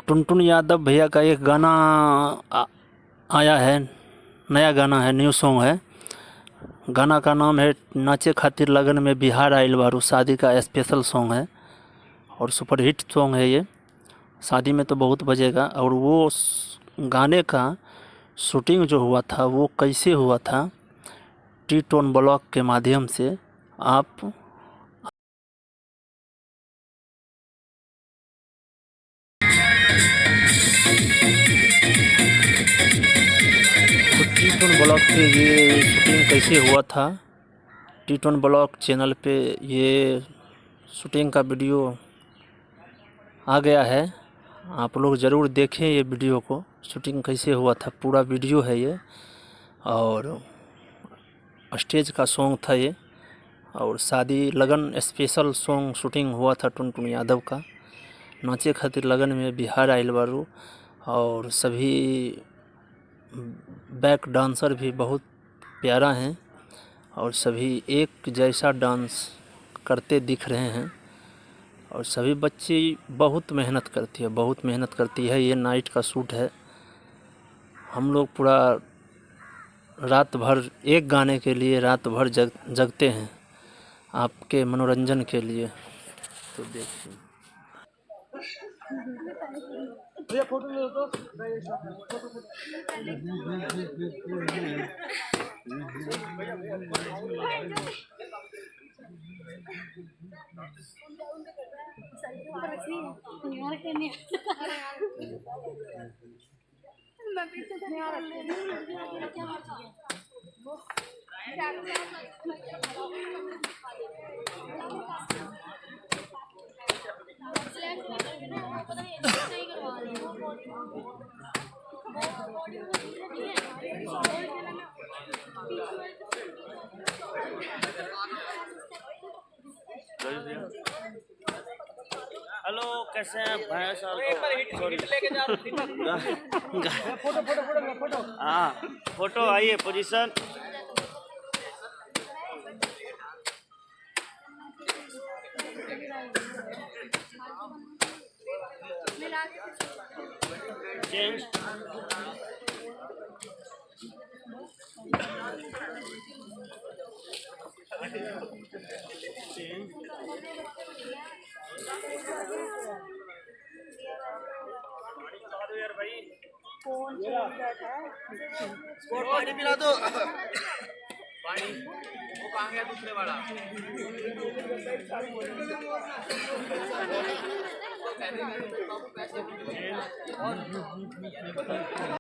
टुनटुन यादव भैया का एक गाना आया है, नया गाना है, न्यू सॉन्ग है। गाना का नाम है नाचे खातिर लगन में बिहार आइल बारू। शादी का स्पेशल सॉन्ग है और सुपर हिट सॉन्ग है ये। शादी में तो बहुत बजेगा। और वो गाने का शूटिंग जो हुआ था वो कैसे हुआ था, टी टोन ब्लॉग के माध्यम से आप टी टोन ब्लॉग पे ये शूटिंग कैसे हुआ था, टी टोन ब्लॉग चैनल पे ये शूटिंग का वीडियो आ गया है। आप लोग ज़रूर देखें ये वीडियो को, शूटिंग कैसे हुआ था, पूरा वीडियो है ये। और स्टेज का सॉन्ग था ये, और शादी लगन स्पेशल सॉन्ग शूटिंग हुआ था टुनटुन यादव का। नाचे खातिर लगन में बिहार आइल बारू। और सभी बैक डांसर भी बहुत प्यारा हैं और सभी एक जैसा डांस करते दिख रहे हैं। और सभी बच्चे बहुत मेहनत करती है। ये नाइट का शूट है। हम लोग पूरा रात भर एक गाने के लिए रात भर जगते हैं आपके मनोरंजन के लिए। तो देखिए फोटो ले तो हेलो, कैसे हैं भाई साहब? फोटो हाँ, फोटो आइए, पोजीशन। चेंज। पानी पिला दो। पानी वो कहाँ गया दूसरे वाला?